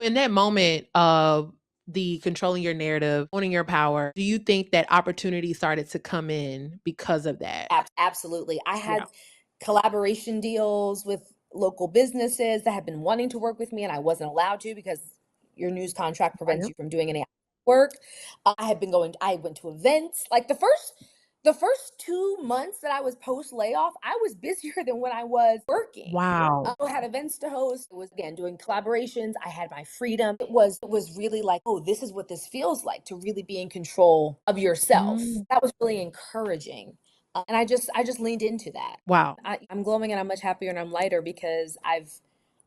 In that moment of the controlling your narrative, owning your power, do you think that opportunity started to come in because of that? Absolutely. I Yeah. had collaboration deals with local businesses that had been wanting to work with me, and I wasn't allowed to because your news contract prevents Yep. you from doing any work. I went to events. Like the first 2 months that I was post layoff, I was busier than when I was working. Wow. I had events to host. It was again doing collaborations. I had my freedom. It was really like, oh, this is what this feels like to really be in control of yourself. Mm. That was really encouraging. And I just leaned into that. Wow. I'm glowing and I'm much happier and I'm lighter because I've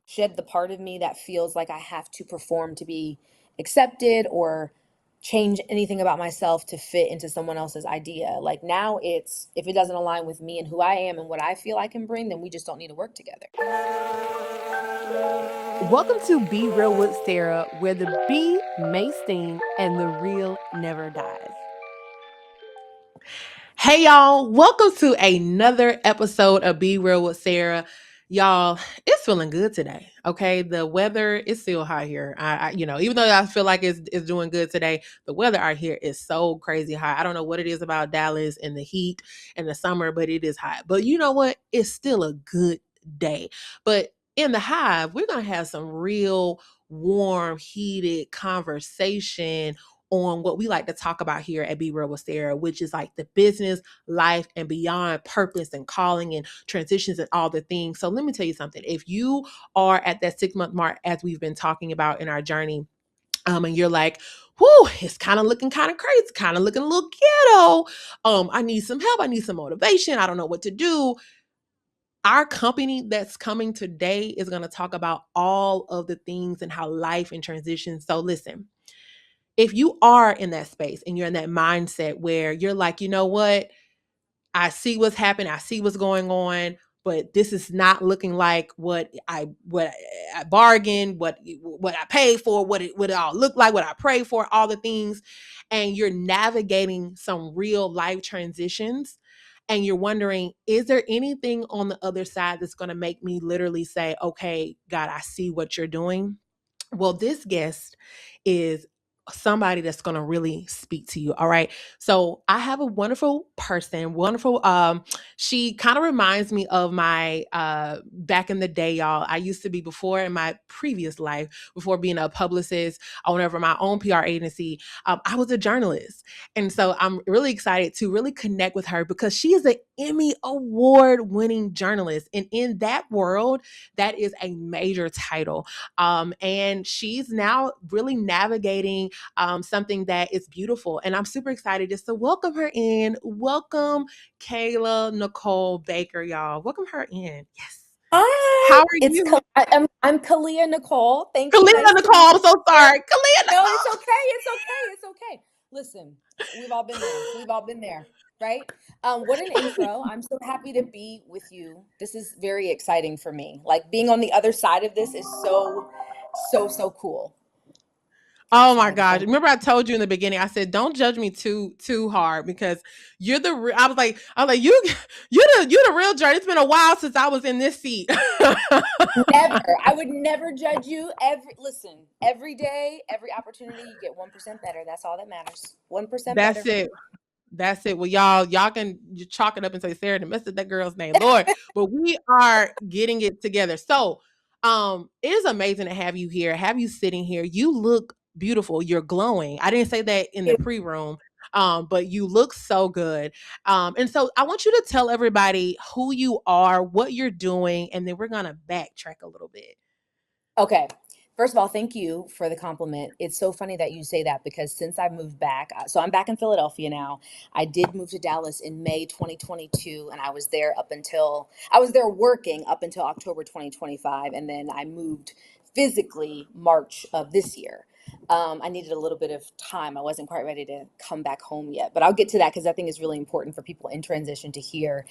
shed the part of me that feels like I have to perform to be accepted or change anything about myself to fit into someone else's idea. Like now it's if it doesn't align with me and who I am and what I feel I can bring, then we just don't need to work together. Welcome to Be Real with Sarah, where the bee may sting and the real never dies. Hey, y'all. Welcome to another episode of Be Real with Sarah. Y'all, it's feeling good today. Okay. The weather is still hot here. Even though I feel like it's doing good today, the weather out here is so crazy hot. I don't know what it is about Dallas and the heat and the summer, but it is hot. But you know what? It's still a good day. But in the hive, we're going to have some real warm, heated conversation on what we like to talk about here at Be Real with Sarah, which is like the business, life, and beyond purpose and calling and transitions and all the things. So let me tell you something. If you are at that 6 month mark, as we've been talking about in our journey, and you're like, whoo, it's kind of looking kind of crazy, kind of looking a little ghetto. I need some help. I need some motivation. I don't know what to do. Our company that's coming today is going to talk about all of the things and how life and transition. So listen, if you are in that space and you're in that mindset where you're like, you know what, I see what's happening, I see what's going on, but this is not looking like what I bargained, what I paid for, what it all looked like, what I prayed for, all the things, and you're navigating some real life transitions. And you're wondering, is there anything on the other side that's going to make me literally say, okay, God, I see what you're doing? Well, this guest is somebody that's going to really speak to you. All right. So I have a wonderful person, wonderful. She kind of reminds me of my back in the day, y'all. I used to be before in my previous life, before being a publicist, owner of my own PR agency. I was a journalist. And so I'm really excited to really connect with her because she is an Emmy Award-winning journalist. And in that world, that is a major title. And she's now really navigating something that is beautiful. And I'm super excited just to welcome her in. Welcome, Kalia Nicole Baker, y'all. Welcome her in. Yes. Hi, How are you? I'm Kalia Nicole. Thank you. Kalia Nice to Nicole. meet I'm so you. sorry. Kalia No, it's Nicole. okay. It's okay. It's okay. Listen, we've all been there. We've all been there, right? What an intro. I'm so happy to be with you. This is very exciting for me. Like being on the other side of this is so cool. Oh my Sorry, the gosh. phone. Remember I told you in the beginning, I said, don't judge me too hard because you're I was like, you're the real journey. It's been a while since I was in this seat. Never. I would never judge you. Every day, every opportunity, you get 1% better. That's all that matters. 1% That's better. it. That's it. Well, y'all can you chalk it up and say Sarah to mess up that girl's name, Lord. But we are getting it together. So, it is amazing to have you here, have you sitting here. You look beautiful. You're glowing. I didn't say that in the pre-room, but you look so good. And so I want you to tell everybody who you are, what you're doing, and then we're gonna backtrack a little bit. Okay. First of all, thank you for the compliment. It's so funny that you say that because since I moved back, so I'm back in Philadelphia now. I did move to Dallas in May 2022, and I was there working up until October 2025, and then I moved physically March of this year. I needed a little bit of time. I wasn't quite ready to come back home yet, but I'll get to that because I think is really important for people in transition to hear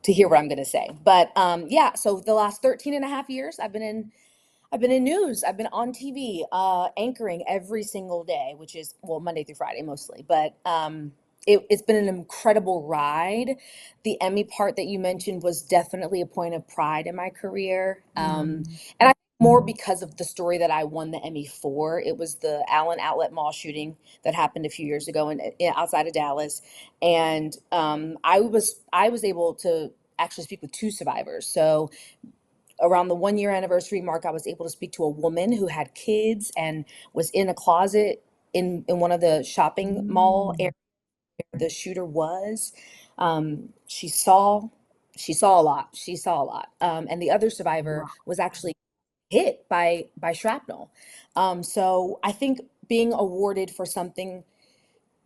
what I'm going to say. But yeah, so the last 13 and a half years, I've been in news. I've been on TV, anchoring every single day, which is, well, Monday through Friday mostly. But it's been an incredible ride. The Emmy part that you mentioned was definitely a point of pride in my career. Mm. And I think more because of the story that I won the Emmy for. It was the Allen Outlet Mall shooting that happened a few years ago outside of Dallas, and I was able to actually speak with two survivors. So around the 1 year anniversary mark, I was able to speak to a woman who had kids and was in a closet in one of the shopping mall areas where the shooter was. She saw a lot. She saw a lot. And the other survivor Wow. was actually hit by shrapnel. So I think being awarded for something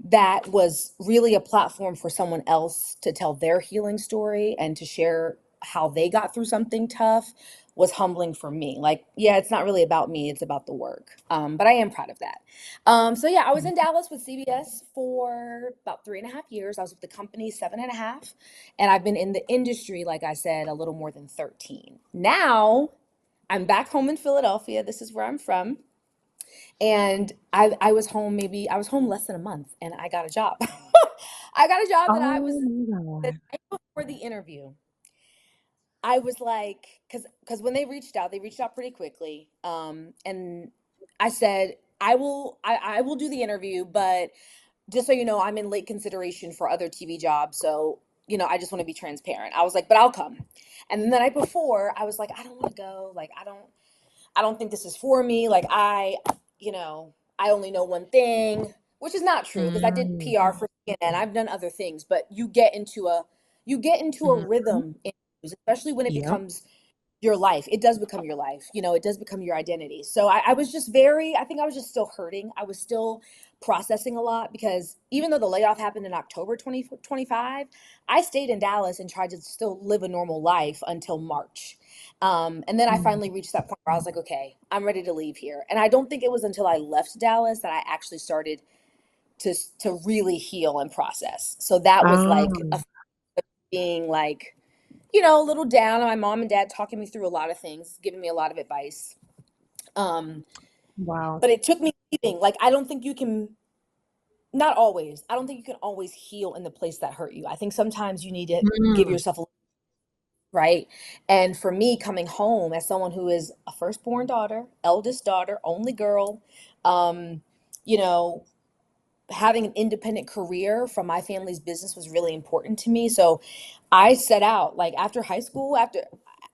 that was really a platform for someone else to tell their healing story and to share how they got through something tough was humbling for me. Like, yeah, it's not really about me, it's about the work. But I am proud of that. So yeah, I was in Dallas with CBS for about 3.5 years. I was with the company 7.5, and I've been in the industry, like I said, a little more than 13. Now I'm back home in Philadelphia. This is where I'm from. And I was home less than a month, and I got a job. I got a job that I was Oh my the God. night before the interview. I was like, because when they reached out pretty quickly. And I said, I will do the interview, but just so you know, I'm in late consideration for other TV jobs. So, I just want to be transparent. I was like, but I'll come. And then the night before, I was like, I don't want to go. Like, I don't think this is for me. Like, I only know one thing, which is not true because I did Mm, PR for CNN. I've done other things, but you get into a mhm. rhythm in news, especially when it Yep. becomes your life. It does become your life. It does become your identity. So I was just I think I was just still hurting. I was still processing a lot because even though the layoff happened in October 2025, I stayed in Dallas and tried to still live a normal life until March. And then I Mm. finally reached that point where I was like, okay, I'm ready to leave here. And I don't think it was until I left Dallas that I actually started to really heal and process. So that was like Um, a being like, a little down on my mom and dad talking me through a lot of things, giving me a lot of advice. Um, wow. but it took me leaving. Like, I don't think you can always heal in the place that hurt you. I think sometimes you need to give Mm. yourself a right. And for me, coming home as someone who is a firstborn daughter, eldest daughter, only girl, um, you know, having an independent career from my family's business was really important to me. So I set out like after high school, after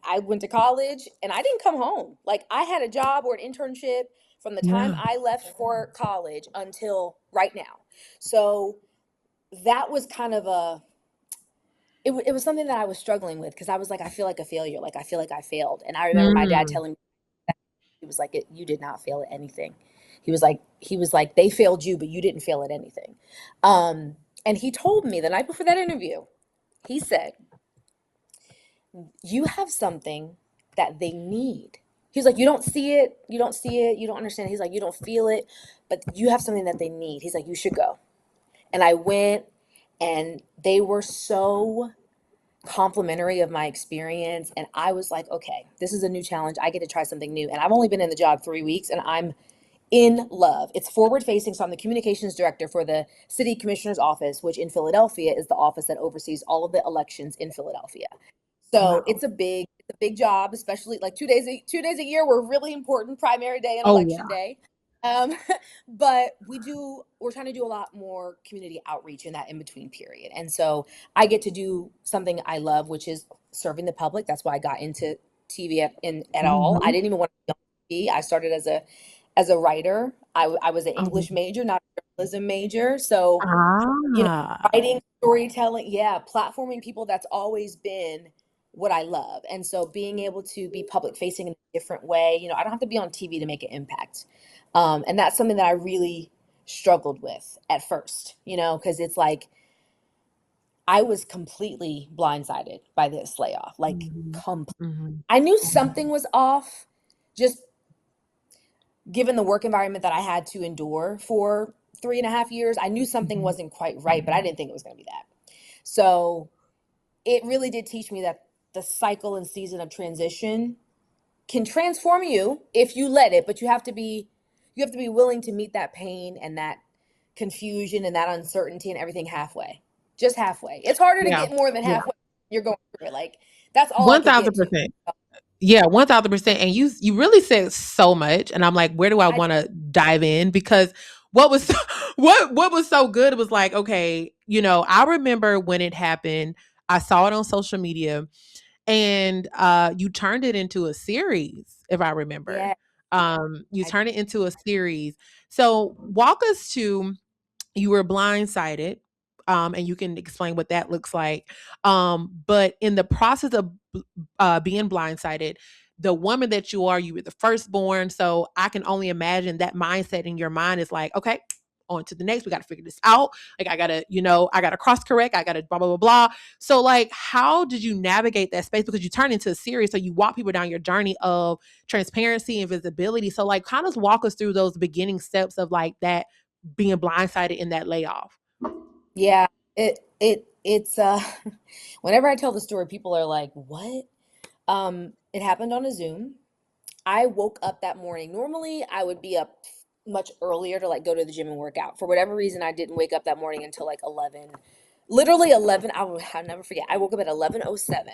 I went to college, and I didn't come home. Like, I had a job or an internship from the time Yeah. I left for college until right now. So that was kind of it was something that I was struggling with because I was like, I feel like a failure. Like, I feel like I failed. And I remember my dad Mm. telling me, he was like, you did not fail at anything. He was like, they failed you, but you didn't fail at anything. And he told me the night before that interview, he said, you have something that they need. He was like, you don't see it, you don't understand. He's like, you don't feel it, but you have something that they need. He's like, you should go. And I went, and they were so complimentary of my experience. And I was like, okay, this is a new challenge. I get to try something new. And I've only been in the job 3 weeks, and I'm in love. It's forward facing. So I'm the communications director for the city commissioner's office, which in Philadelphia is the office that oversees all of the elections in Philadelphia. So Wow. it's a big job, especially like 2 days a year were really important, primary day and Oh election yeah. day. Um, but we're trying to do a lot more community outreach in that in between period. And so I get to do something I love, which is serving the public. That's why I got into TV at all. I Mhm. didn't even want to be on TV. I started as a writer. I was an Oh. English major, not a journalism major. So, you know, Ah. writing, storytelling, yeah, platforming people, that's always been what I love. And so being able to be public facing in a different way, I don't have to be on TV to make an impact. And that's something that I really struggled with at first, because it's like I was completely blindsided by this layoff. Like, Mhm. Mhm. I knew something was off, just given the work environment that I had to endure for 3.5 years. I knew something Mhm. wasn't quite right, but I didn't think it was going to be that. So it really did teach me that the cycle and season of transition can transform you if you let it, but you have to be willing to meet that pain and that confusion and that uncertainty and everything halfway. Just halfway. It's harder to Yeah. get more than Yeah. halfway. You're going through it. Like, that's all I One could get thousand to. percent. Yeah, 1000%. And you really said so much. And I'm like, where do I I want to dive in? Because what was what was so good was like, okay, I remember when it happened, I saw it on social media, and you turned it into a series, if I remember. yeah, You I turned it into a series. So walk us to, you were blindsided, and you can explain what that looks like. But in the process of being blindsided, the woman that you were the firstborn. So I can only imagine that mindset in your mind is like, okay, on to the next. We got to figure this out. Like, I gotta cross correct. I gotta blah, blah, blah, blah. So, like, how did you navigate that space? Because you turn into a series. So you walk people down your journey of transparency and visibility. So, like, kind of walk us through those beginning steps of like that being blindsided in that layoff. yeah, it's whenever I tell the story, people are like, "What?" It happened on a Zoom. I woke up that morning. Normally, I would be up much earlier to like go to the gym and work out. For whatever reason, I didn't wake up that morning until like 11. Literally 11, I'll never forget. I woke up at 11:07,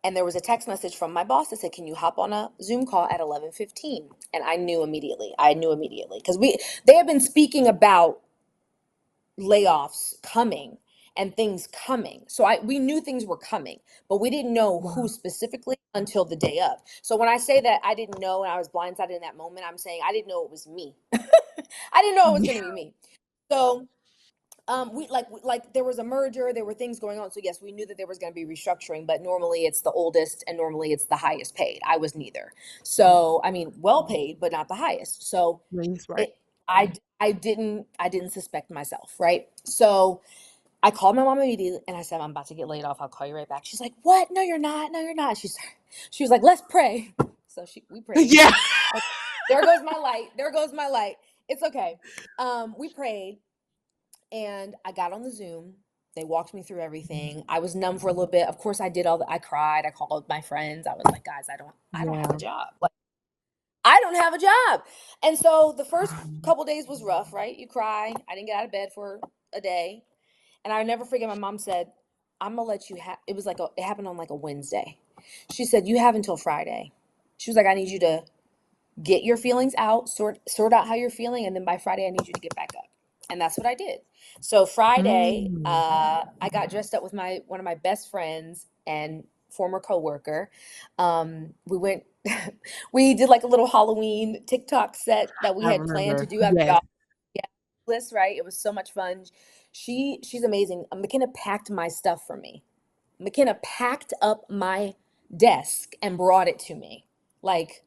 and there was a text message from my boss that said, "Can you hop on a Zoom call at 11:15?" And I knew immediately. I knew immediately because they have been speaking about layoffs coming and things coming. So we knew things were coming, but we didn't know who Wow. specifically until the day of. So when I say that I didn't know and I was blindsided in that moment, I'm saying I didn't know it was me. I didn't know it was going Yeah. to be me. So we there was a merger, there were things going on. So yes, we knew that there was going to be restructuring, but normally it's the oldest and normally it's the highest paid. I was neither. So I mean, well paid, but not the highest. So That's right. it I didn't suspect myself, right? So I called my mom immediately and I said, "I'm about to get laid off. I'll call you right back." She's like, "What? No, you're not. No, you're not." She was like, "Let's pray." So we prayed. Yeah. Okay, there goes my light. There goes my light. It's okay. We prayed and I got on the Zoom. They walked me through everything. I was numb for a little bit. Of course, I cried. I called my friends. I was like, "Guys, I don't have a Yeah. job. Like, I don't have a job." And so the first couple days was rough, right? You cry. I didn't get out of bed for a day. And I never forget my mom said, "I'm gonna let you have," it was like it happened on like a Wednesday. She said, "You have until Friday." She was like, "I need you to get your feelings out, sort out how you're feeling, and then by Friday I need you to get back up." And that's what I did. So Friday, Mm. I got dressed up with my one of my best friends and former coworker. We went, we did like a little Halloween TikTok set that we I had planned to remember. do after Yes. y'all. Yeah, list, right? It was so much fun. She's amazing. McKenna packed my stuff for me. McKenna packed up my desk and brought it to me. Like,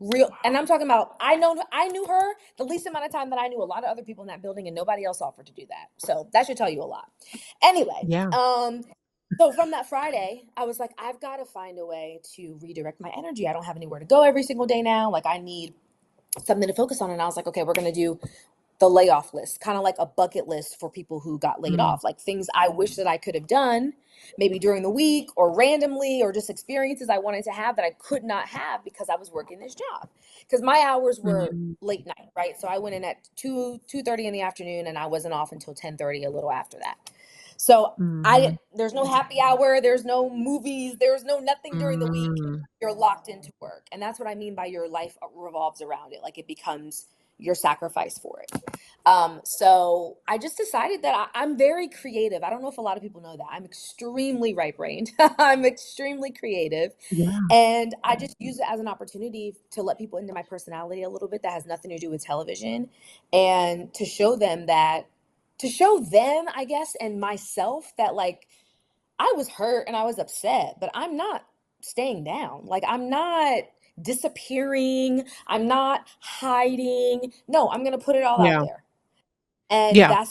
real, and I'm talking about I knew her the least amount of time that I knew a lot of other people in that building, and nobody else offered to do that. So that should tell you a lot. Anyway, Yeah. so from that Friday, I was like, I've got to find a way to redirect my energy. I don't have anywhere to go every single day now. Like, I need something to focus on. And I was like, okay, we're gonna do the layoff list, kind of like a bucket list for people who got laid Mm. off, like things I wish that I could have done maybe during the week or randomly, or just experiences I wanted to have that I could not have because I was working this job. Because my hours were Mm. late night, right? So I went in at 2:30 in the afternoon and I wasn't off until 10:30, a little after that. So Mhm. there's no happy hour, there's no movies, there's no nothing during the week. Mm. You're locked into work. And that's what I mean by your life revolves around it. Like, it becomes your sacrifice for it. So I just decided that I'm very creative. I don't know if a lot of people know that. I'm extremely right brained. I'm extremely creative. Yeah. And I just use it as an opportunity to let people into my personality a little bit that has nothing to do with television, and to show them, I guess, and myself that, like, I was hurt and I was upset, but I'm not staying down. Like, I'm not disappearing. I'm not hiding. No, I'm going to put it all out Yeah. there. And Yeah.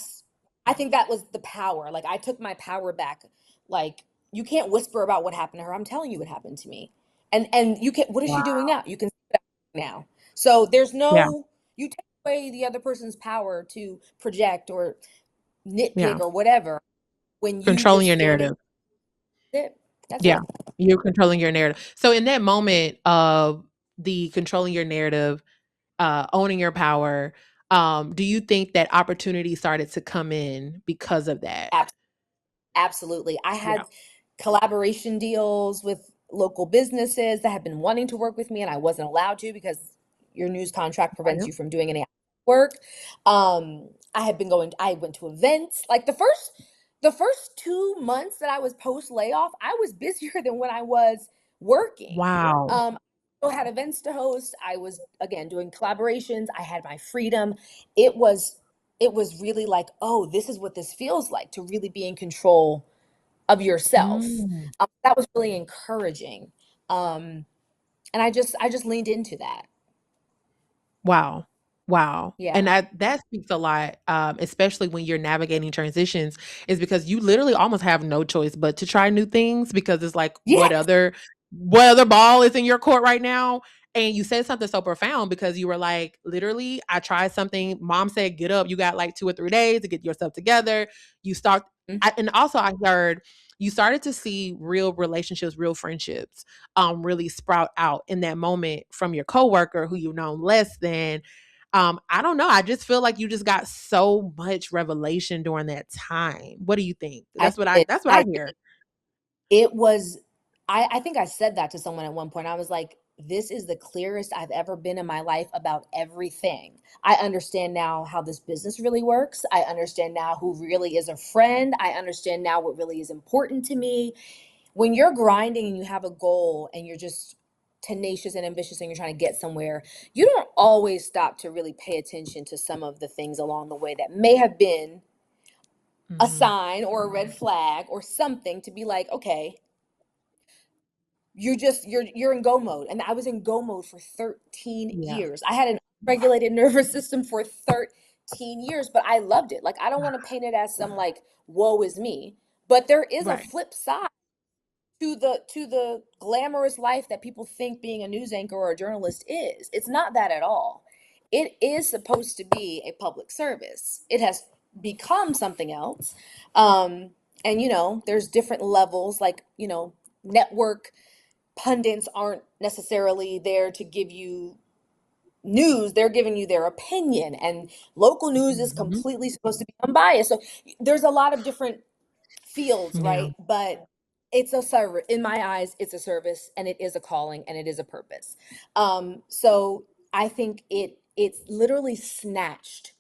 I think that was the power. Like, I took my power back. Like, you can't whisper about what happened to her. I'm telling you what happened to me. And you can, what is she doing Wow. now? You can see that now. So there's Yeah. no, you take away the other person's power to project or nitpick Yeah. or whatever when you Controlling just your stand in narrative. it. That's Yeah. it. You're controlling your narrative. So in that moment of the controlling your narrative, owning your power, do you think that opportunity started to come in because of that? Ab- Absolutely. I Yeah. had collaboration deals with local businesses that have been wanting to work with me, and I wasn't allowed to because your news contract prevents you from doing any work. I went to events. Like the first 2 months that I was post layoff, I was busier than when I was working. Wow. I still had events to host. I was again doing collaborations. I had my freedom. It was really like, oh, this is what this feels like to really be in control of yourself. Mm. That was really encouraging. Um, and I just leaned into that. Wow. Wow. And Yeah. that speaks a lot, especially when you're navigating transitions, is because you literally almost have no choice but to try new things because it's like Yeah. what other ball is in your court right now? And you said something so profound because you were like, literally, I tried something. Mom said, get up. You got like 2 or 3 days to get yourself together. You start, and also I heard you started to see real relationships, real friendships, really sprout out in that moment from your coworker who you've known less than. I don't know. I just feel like you just got so much revelation during that time. What do you think? I did. That's what I I hear. It was I think I said that to someone at one point. I was like, this is the clearest I've ever been in my life about everything. I understand now how this business really works. I understand now who really is a friend. I understand now what really is important to me. When you're grinding and you have a goal and you're just tenacious and ambitious and you're trying to get somewhere, you don't always stop to really pay attention to some of the things along the way that may have been a Mhm. sign or a red flag or something to be like, okay, you're in go mode. And I was in go mode for 13 Yeah. years. I had an regulated nervous system for 13 years, but I loved it. Like, I don't want to paint it as some like woe is me, but there is a Right. flip side to the glamorous life that people think being a news anchor or a journalist is. It's not that at all. It is supposed to be a public service. It has become something else. And there's different levels, like, network pundits aren't necessarily there to give you news. They're giving you their opinion, and local news is Mhm. completely supposed to be unbiased. So there's a lot of different fields, Yeah. right? But it's a service. In my eyes, it's a service, and it is a calling, and it is a purpose. So I think it's literally snatched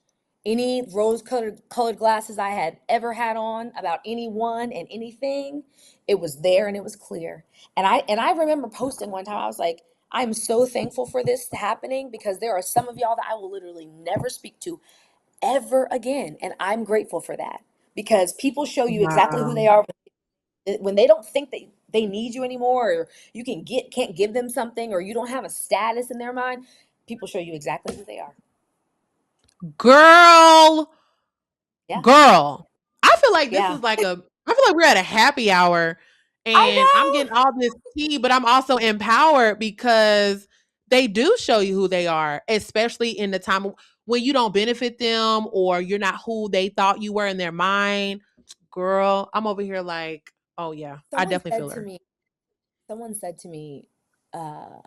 any rose colored glasses I had ever had on about anyone and anything. It was there and it was clear. And I remember posting one time, I was like, I'm so thankful for this happening because there are some of y'all that I will literally never speak to ever again. And I'm grateful for that because people show you exactly who Wow. they are when they don't think that they need you anymore, or you can't give them something, or you don't have a status in their mind. People show you exactly who they are. Girl, Yeah. girl. I feel like this Yeah. is like I feel like we're at a happy hour I and I'm know. getting all this tea, but I'm also empowered because they do show you who they are, especially in the time when you don't benefit them or you're not who they thought you were in their mind. Girl, I'm over here like, oh yeah, I Someone definitely said feel to her. me, someone said to me, uh,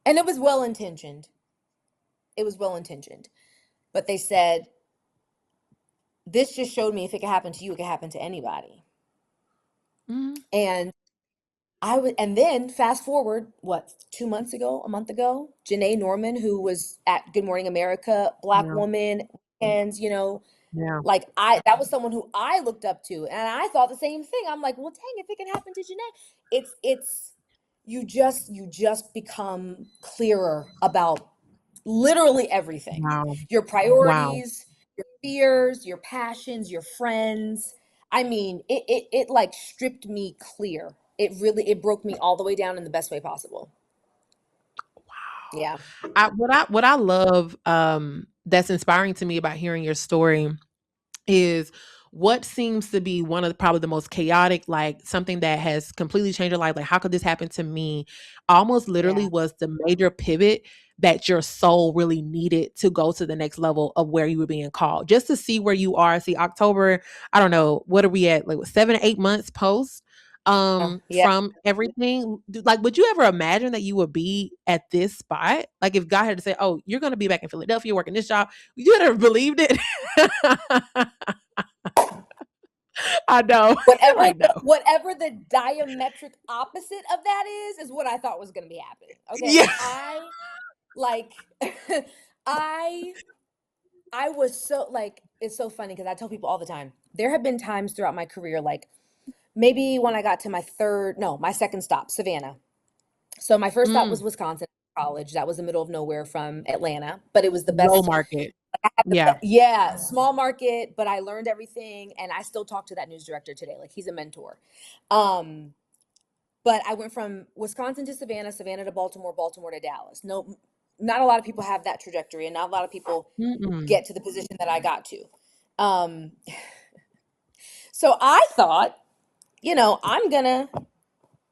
and it was well intentioned. It was well intentioned. But they said, this just showed me if it could happen to you, it could happen to anybody. Mhm. And and then fast forward, what, 2 months ago, a month ago, Janae Norman, who was at Good Morning America, Black Yeah. woman, and Yeah. like that was someone who I looked up to, and I thought the same thing. I'm like, well, dang, if it can happen to Janae, it's you just become clearer about literally everything, Wow. your Wow. priorities, your fears, your passions, your friends. I mean, it like stripped me clear. It broke me all the way down in the best way possible. Yeah. What I love that's inspiring to me about hearing your story is what seems to be one of probably the most chaotic, like something that has completely changed your life. Like, how could this happen to me? Almost literally Yeah. was the major pivot that your soul really needed to go to the next level of where you were being called. Just to see where you are. See, October, I don't know, what are we at? Like 7, 8 months post Yeah. from everything. Like, would you ever imagine that you would be at this spot? Like, if God had to say, oh, you're gonna be back in Philadelphia working this job, you would have believed it. I know. I know. Whatever the diametric opposite of that is what I thought was going to be happening. Okay, Yeah. like I I was so like, it's so funny because I tell people all the time. There have been times throughout my career, like maybe when I got to my second stop, Savannah. So my first stop was Mm, Wisconsin college. That was the middle of nowhere from Atlanta, but it was the low best. market. Yeah. Yeah, small market, but I learned everything, and I still talk to that news director today. Like he's a mentor. Um, but I went from Wisconsin to Savannah, Savannah to Baltimore, Baltimore to Dallas. No, not a lot of people have that trajectory, and not a lot of people Mm-mm. get to the position that I got to. Um, so I thought,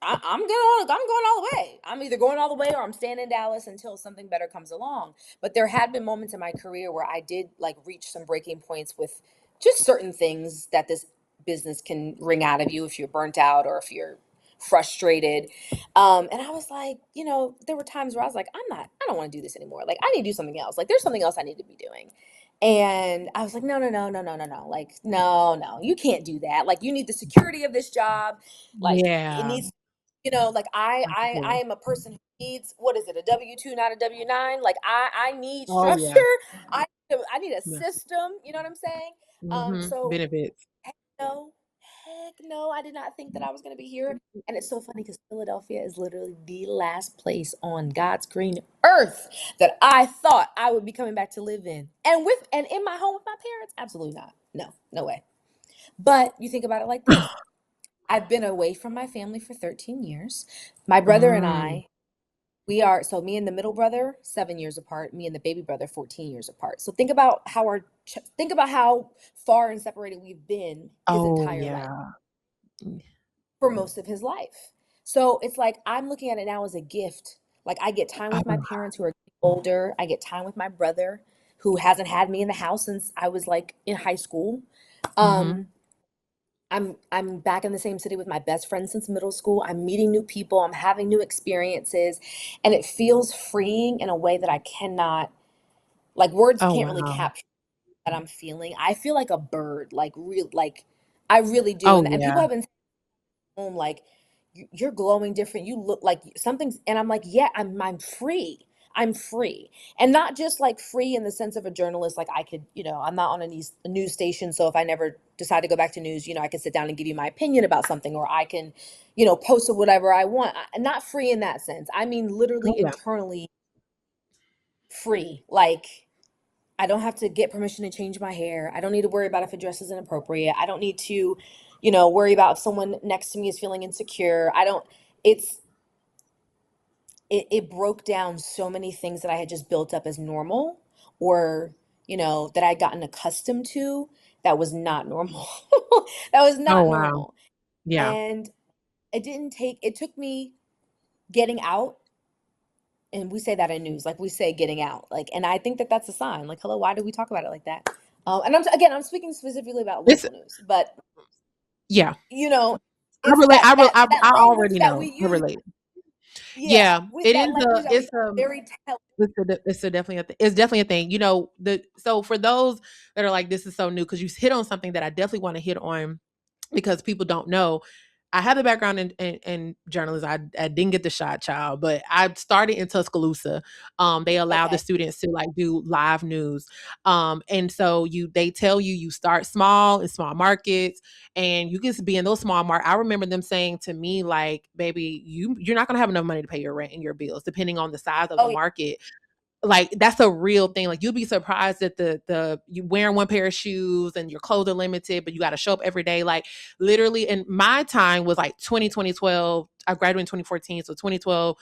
I'm going all the way. I'm either going all the way or I'm staying in Dallas until something better comes along. But there had been moments in my career where I did like reach some breaking points with just certain things that this business can wring out of you if you're burnt out or if you're frustrated. And I was like, there were times where I was like, I don't want to do this anymore. Like I need to do something else. Like there's something else I need to be doing. And I was like, no, no, no, no, no, no, no. Like, no, no, you can't do that. Like you need the security of this job. Like it Yeah. needs like I Absolutely. am a person who needs, what is it, a W-2, not a W-9. Like I need Oh structure. yeah. I need a Yeah. system. You know what I'm saying? So Benefits. heck no, heck no, I did not think that I was going to be here. And it's so funny because Philadelphia is literally the last place on God's green earth that I thought I would be coming back to live in. And in my home with my parents, absolutely not. No, no way. But you think about it like this. I've been away from my family for 13 years. My brother and Mm. I, so me and the middle brother, 7 years apart, me and the baby brother, 14 years apart. So think about how far and separated we've been his Oh entire life, yeah. Mm. for most of his life. So it's like, I'm looking at it now as a gift. Like I get time with my Oh. parents who are older. I get time with my brother who hasn't had me in the house since I was like in high school. Mm-hmm. Um, I'm back in the same city with my best friend since middle school. I'm meeting new people, I'm having new experiences, and it feels freeing in a way that I cannot, like words Oh can't really wow. capture that I'm feeling. I feel like a bird, like I really do. Oh And yeah. people have been home like, you're glowing different, you look like something's, and I'm like, yeah, I'm free. I'm free. And not just like free in the sense of a journalist, like I could, I'm not on a news station, so if I never decide to go back to news, I can sit down and give you my opinion about something, or I can, post whatever I want. Not free in that sense, I mean literally Oh yeah. internally free. Like I don't have to get permission to change my hair. I don't need to worry about if a dress is inappropriate. I don't need to, worry about if someone next to me is feeling insecure. I don't, it's, it broke down so many things that I had just built up as normal, or, that I'd gotten accustomed to that was not normal. That was Oh not wow. normal. Yeah. And it took me getting out. And we say that in news, like we say getting out, like, and I think that that's a sign. Like, hello, why do we talk about it like that? And I'm speaking specifically about It's local news, but yeah. you know, I it's relate. that I language already that we know. I use. relate. Yeah, Yeah. It is that language that we use it's is very telling. it's a definitely a it's definitely a thing. So for those that are like, this is so new, because you hit on something that I definitely want to hit on, because people don't know. I have a background in journalism. I didn't get the shot, child, but I started in Tuscaloosa. They allow the Okay. students to like do live news. And so they tell you start small in small markets, and you can be in those small markets. I remember them saying to me, like, baby, you're not gonna have enough money to pay your rent and your bills, depending on the size of the Oh, yeah. market. Like that's a real thing. Like you'll be surprised that the you wearing one pair of shoes and your clothes are limited, but you got to show up every day. Like literally, and my time was like 2012. I graduated in 2014, so 2012,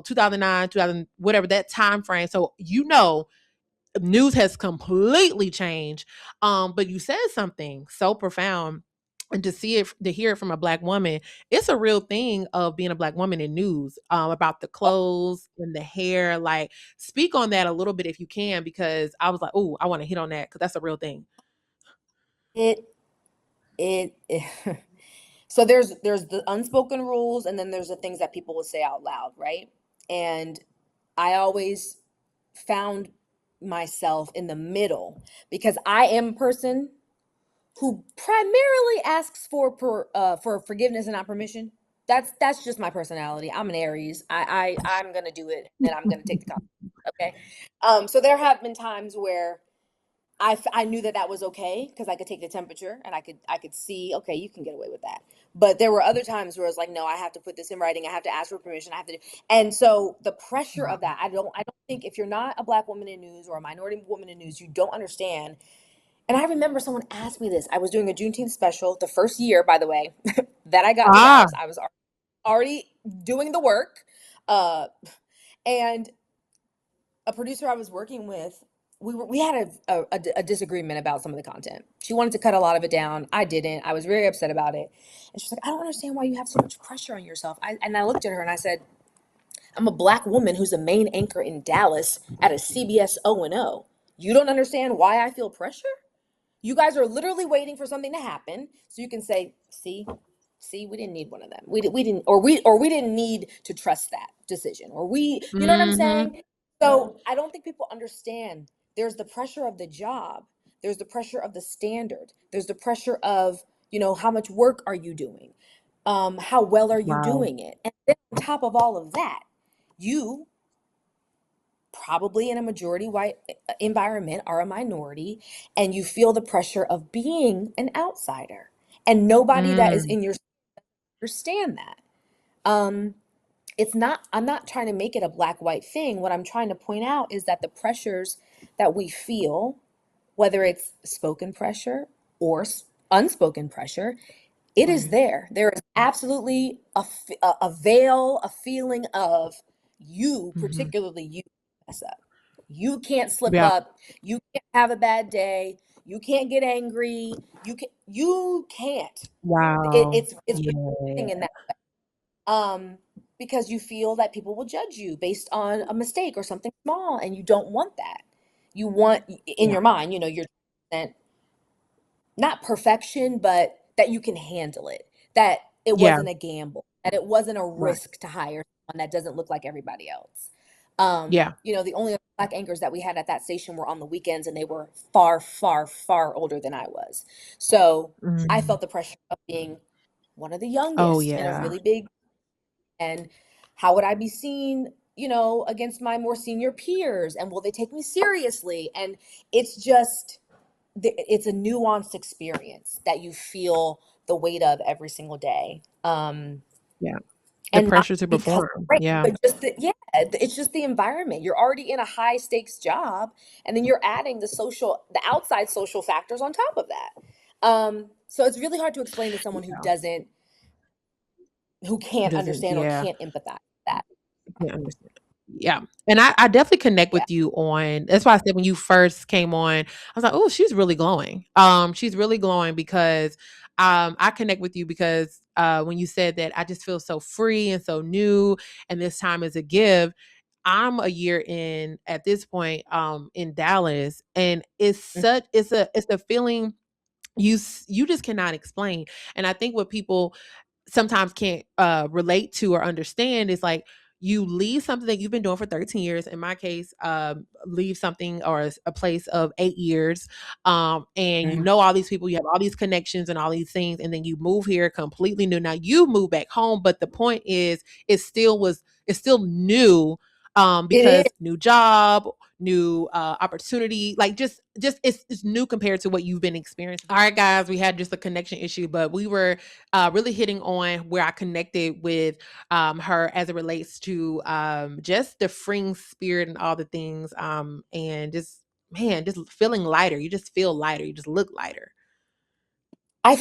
2009, 2000, whatever that time frame. So news has completely changed. But you said something so profound. And to hear it from a Black woman, it's a real thing of being a Black woman in news, about the clothes and the hair. Like, speak on that a little bit if you can, because I was like, oh, I want to hit on that because that's a real thing. It it so there's the unspoken rules, and then there's the things that people will say out loud, right? And I always found myself in the middle because I am a person who primarily asks for forgiveness and not permission. That's just my personality. I'm an Aries. I'm gonna do it, and I'm gonna take the consequences. Okay. So there have been times where I knew that that was okay because I could take the temperature and I could see, okay, you can get away with that. But there were other times where I was like, no, I have to put this in writing. I have to ask for permission. I have to do, and so the pressure Wow. of that, I don't think if you're not a Black woman in news or a minority woman in news, you don't understand. And I remember someone asked me this. I was doing a Juneteenth special the first year, by the way, that I got to Ah, Dallas. I was already doing the work. Uh, and a producer I was working with, we had a disagreement about some of the content. She wanted to cut a lot of it down. I didn't. I was very upset about it. And she's like, I don't understand why you have so much pressure on yourself. And I looked at her and I said, I'm a Black woman who's a main anchor in Dallas at a CBS O&O. You don't understand why I feel pressure? You guys are literally waiting for something to happen so you can say, see, we didn't need one of them. We didn't, or we didn't need to trust that decision, or you know what I'm mm-hmm. saying? So I don't think people understand. There's the pressure of the job. There's the pressure of the standard. There's the pressure of, how much work are you doing? How well are you Wow. doing it? And then on top of all of that, you probably in a majority white environment are a minority, and you feel the pressure of being an outsider, and nobody that is Mm, in your understand that. um I'm not trying to make it a black white thing. What I'm trying to point out is that the pressures that we feel, whether it's spoken pressure or unspoken pressure, it is right. there. There is absolutely a veil, a feeling of you, Mm-hmm. particularly you, mess up. You can't slip Yeah. up. You can't have a bad day. You can't get angry. You can't. Wow. It's Yeah. reflecting in that um because you feel that people will judge you based on a mistake or something small, and you don't want that. You want in Yeah. your mind, you're not perfection, but that you can handle it, that it Yeah. wasn't a gamble, that it wasn't a Right. risk to hire someone that doesn't look like everybody else. Yeah. The only other black anchors that we had at that station were on the weekends, and they were far, far, far older than I was. So I Mm. felt the pressure of being one of the Oh, youngest in a yeah. really big, and how would I be seen, against my more senior peers, and will they take me seriously? And it's just it's a nuanced experience that you feel the weight of every single day. Yeah. The And not pressure to because of perform. race, Yeah. but yeah, it's just the environment. You're already in a high stakes job, and then you're adding the outside social factors on top of that. So it's really hard to explain to someone Yeah. who can't Doesn't understand or yeah. can't empathize with that. Yeah, understand. Yeah, and I definitely connect Yeah. with you on that's why I said when you first came on, I was like, "Oh, she's really glowing." She's really glowing because, I connect with you because, when you said that I just feel so free and so new, and this time is a give. I'm a year in at this point, in Dallas, and it's a feeling you just cannot explain, and I think what people sometimes can't relate to or understand is like you leave something that you've been doing for 13 years in my case, leave something or a place of 8 years, and you Mhm. know all these people, you have all these connections and all these things, and then you move here completely new. Now you move back home, but the point is it's still new, It because is. new job, new opportunity, like just it's new compared to what you've been experiencing. All right, guys, we had just a connection issue, but we were really hitting on where I connected with her as it relates to just the freeing spirit and all the things, and just man, just feeling lighter. You just feel lighter. You just look lighter. I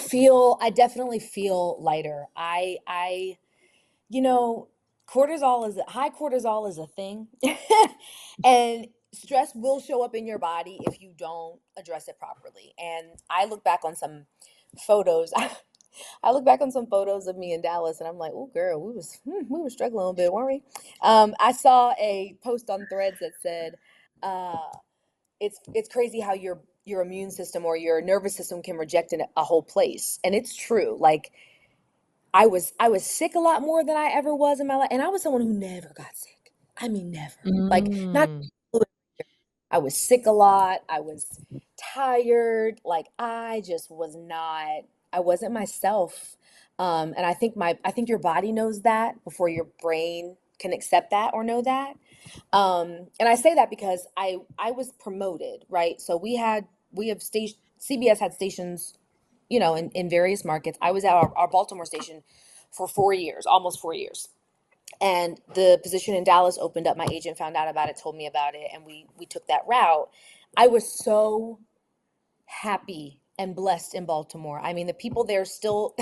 definitely feel lighter. You know, high cortisol is a thing. And stress will show up in your body if you don't address it properly. And I look back on some photos. I look back on some photos of me in Dallas, and I'm like, "Oh, girl, we were struggling a little bit, weren't we?" I saw a post on Threads that said, uh, "It's crazy how your immune system or your nervous system can reject a whole place," and it's true. Like I was sick a lot more than I ever was in my life, and I was someone who never got sick. I mean, never. Like not. Mm, I was sick a lot. I was tired. Like I just was not, I wasn't myself. And I think your body knows that before your brain can accept that or know that. And I say that because I was promoted, right? So we have station CBS had stations, you know, in various markets. I was at our Baltimore station for 4 years, almost 4 years. And the position in Dallas opened up. My agent found out about it, told me about it, and we took that route. I was so happy and blessed in Baltimore. I mean, the people there still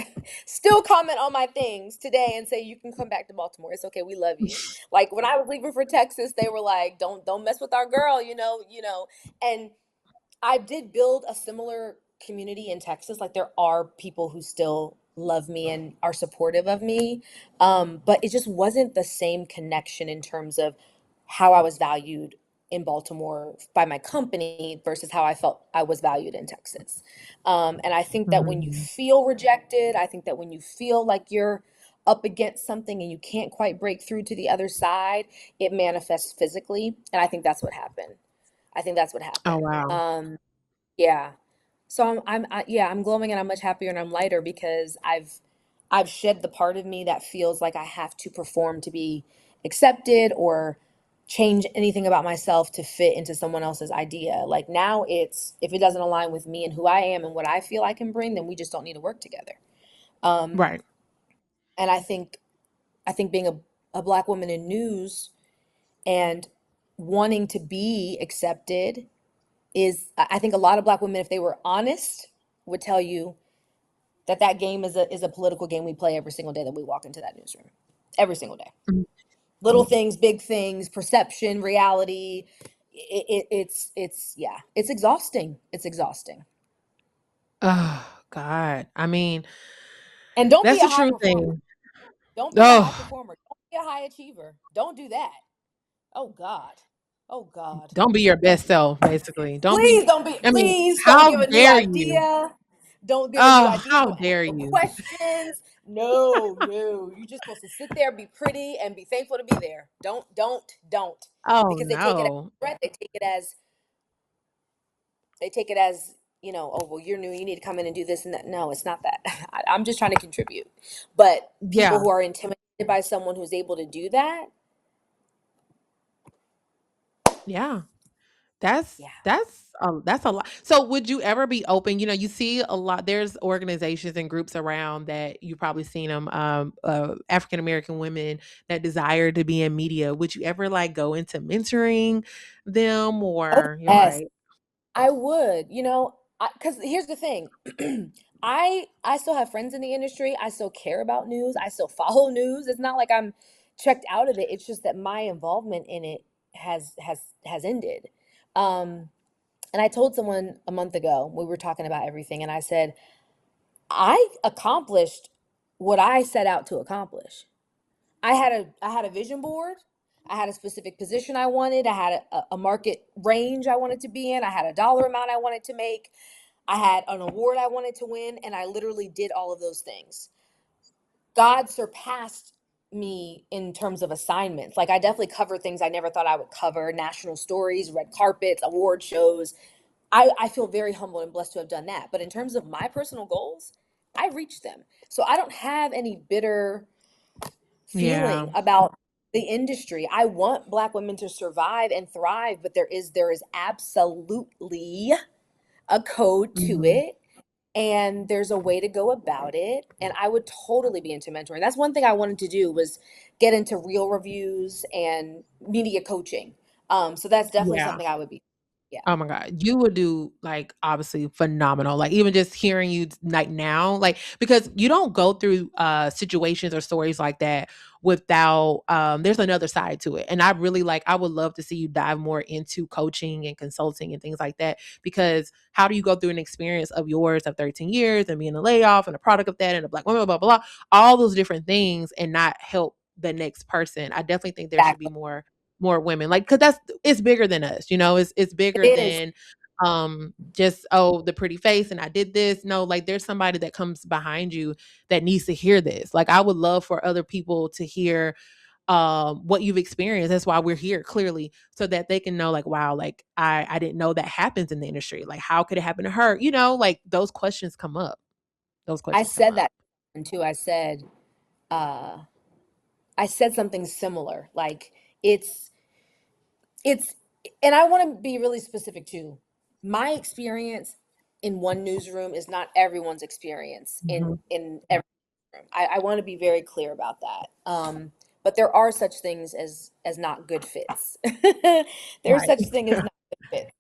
still comment on my things today and say you can come back to Baltimore. It's okay, we love you. Like when I was leaving for Texas, they were like, don't mess with our girl, you know. And I did build a similar community in Texas. Like there are people who still love me and are supportive of me. But it just wasn't the same connection in terms of how I was valued in Baltimore by my company versus how I felt I was valued in Texas. And I think that when you Mhm. feel rejected, I think that when you feel like you're up against something and you can't quite break through to the other side, it manifests physically. And I think that's what happened. I think that's what Oh, happened. wow. Yeah. So yeah, I'm glowing and I'm much happier and I'm lighter because I've shed the part of me that feels like I have to perform to be accepted or change anything about myself to fit into someone else's idea. Like now it's if it doesn't align with me and who I am and what I feel I can bring, then we just don't need to work together. Um, Right. and I think being a black woman in news and wanting to be accepted is I think a lot of black women, if they were honest, would tell you that that game is a political game we play every single day that we walk into that newsroom. Every single day. Mhm. Little things, big things, perception, reality. It's yeah, it's exhausting. It's exhausting. Oh, God. I mean, And don't be that's a the high true performer. thing. Don't be a high Oh, performer. Don't be a high achiever. Don't do that. Oh God. Oh God. don't be your best self, basically. Don't be I mean, Please don't how give a new dare you? idea. Don't give a new Oh, idea. how Don't ask dare no you? questions. No, no. You're just supposed to sit there, be pretty, and be thankful to be there. Don't. Oh, Because they take it as no. a threat. They take it as, you know, oh well, you're new, you need to come in and do this and that. No, it's not that. I'm just trying to contribute. But people Yeah, who are intimidated by someone who's able to do that, yeah. yeah. That's a lot. So would you ever be open? You know, you see a lot. There's organizations and groups around that you've probably seen them. African American women that desire to be in media. Would you ever like go into mentoring them, Oh or you're yes. like, I would, you know, because here's the thing. I still have friends in the industry. I still care about news. I still follow news. It's not like I'm checked out of it. It's just that my involvement in it has ended. Um, and I told someone a month ago, we were talking about everything, and I said, I accomplished what I set out to accomplish. I had a vision board. I had a specific position I wanted. I had a market range I wanted to be in. I had a dollar amount I wanted to make. I had an award I wanted to win, and I literally did all of those things. God surpassed me in terms of assignments. Like I definitely covered things I never thought I would cover, national stories, red carpets, award shows. I feel very humbled and blessed to have done that. But in terms of my personal goals, I reached them. So I don't have any bitter yeah, feeling about the industry. I want black women to survive and thrive, but there is absolutely a code to mhm, it and there's a way to go about it and I would totally be into mentoring. That's one thing I wanted to do was get into real reviews and media coaching. So that's definitely yeah. something I would be. Yeah. Oh my god, you would do, like, obviously phenomenal, like, even just hearing you like, now, like because you don't go through, situations or stories like that without, there's another side to it, and I really, like I would love to see you dive more into coaching and consulting and things like that, because how do you go through an experience of yours of 13 years and being a layoff and a product of that and a black woman, blah, blah, blah, all those different things and not help the next person? I definitely think there should be Exactly. more women, like, because that's it's bigger than us, you know, it's bigger It is. than just, oh, the pretty face and I did this. No, like there's somebody that comes behind you that needs to hear this. Like I would love for other people to hear what you've experienced. That's why we're here, clearly, so that they can know, like, wow, like I didn't know that happens in the industry. Like, how could it happen to her? Like those questions come up. Those I questions come said up. that too. Uh, I said something similar. Like it's it's and I want to be really specific too. My experience in one newsroom is not everyone's experience Mhm. in every room. I want to be very clear about that. But there are such things as not good fits. There's Right. such thing as not good fits.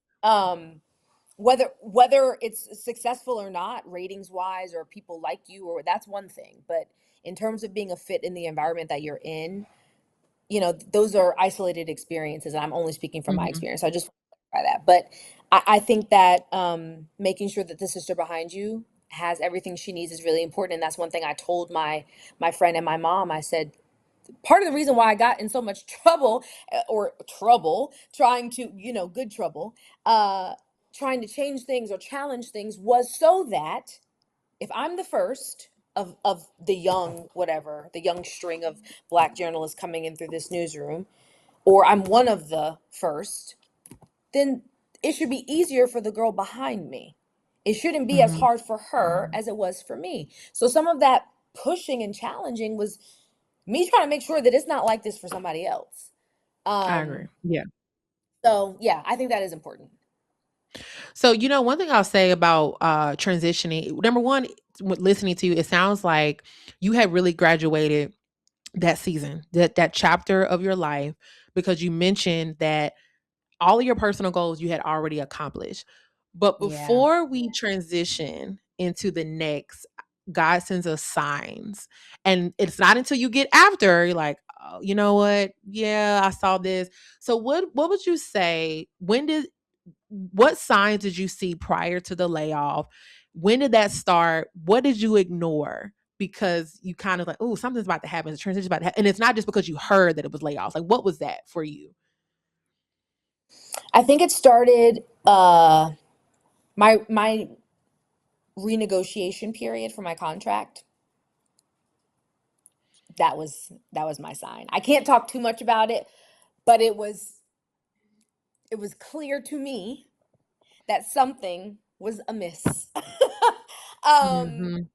Whether it's successful or not, ratings wise, or people like you, or that's one thing. But in terms of being a fit in the environment that you're in, those are isolated experiences, and I'm only speaking from my Mhm. experience. So I just want to clarify that. But I think that making sure that the sister behind you has everything she needs is really important. And that's one thing I told my friend and my mom. I said, part of the reason why I got in so much trouble, or trouble trying to, good trouble, uh, trying to change things or challenge things, was so that if I'm the first of the young, whatever, the young string of Black journalists coming in through this newsroom, or I'm one of the first, then it should be easier for the girl behind me. It shouldn't be as Mhm. hard for her as it was for me. So some of that pushing and challenging was me trying to make sure that it's not like this for somebody else. I agree. Um, Yeah. so yeah, I think that is important. So, one thing I'll say about transitioning, number one, listening to you, it sounds like you had really graduated that season, that chapter of your life, because you mentioned that all of your personal goals you had already accomplished. But Yeah. before we transition into the next, God sends us signs. And it's not until you get after you're like, oh, you know what? Yeah, I saw this. So what would you say? What signs did you see prior to the layoff? When did that start? What did you ignore? Because you kind of like, oh, something's about to happen. The transition's about to happen. And it's not just because you heard that it was layoffs. Like, what was that for you? I think it started my renegotiation period for my contract. That was my sign. I can't talk too much about it, but it was clear to me that something was amiss. um Mhm.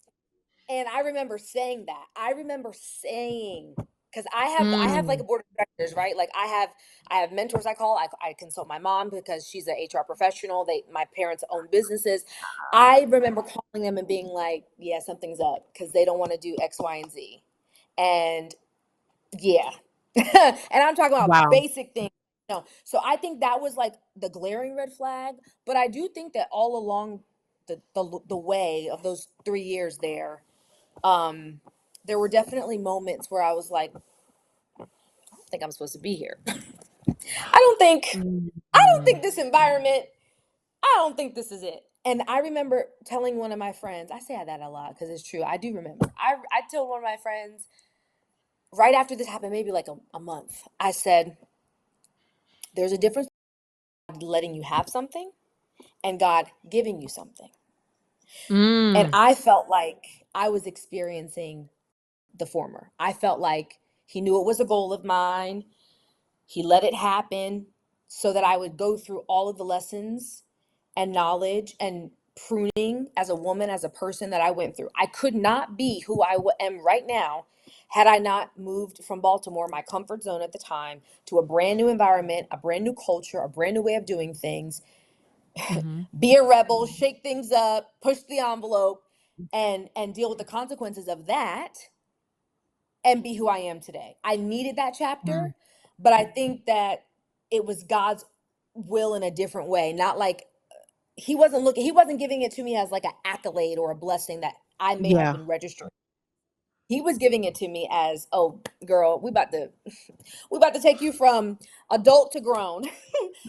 and I remember saying that. I remember saying, because I have like Mm. a board of directors, right? Like I have mentors. I consult my mom because she's an HR professional. My parents own businesses. I remember calling them and being like, yeah, something's up, because they don't want to do X, Y, and Z. And yeah. And I'm talking about Wow. basic things. No. So I think that was like the glaring red flag. But I do think that all along the way of those 3 years there, um, there were definitely moments where I was like, I don't think I'm supposed to be here. I don't think I don't Mhm. think this environment, I don't think this is it. And I remember telling one of my friends, I say that a lot because it's true. I do remember. I told one of my friends right after this happened, maybe like a month, I said, there's a difference between letting you have something and God giving you something. And Mm. I felt like I was experiencing the former. I felt like he knew it was a goal of mine. He let it happen so that I would go through all of the lessons and knowledge and pruning as a woman, as a person, that I went through. I could not be who am right now had I not moved from Baltimore, my comfort zone at the time, to a brand new environment, a brand new culture, a brand new way of doing things, Mhm. be a rebel, shake things up, push the envelope, and deal with the consequences of that, and be who I am today. I needed that Mm. chapter, but I think that it was God's will in a different way. Not like he wasn't giving it to me as like an accolade or a blessing that I may have Yeah. been registering. He was giving it to me as, oh girl, we about to take you from adult to grown.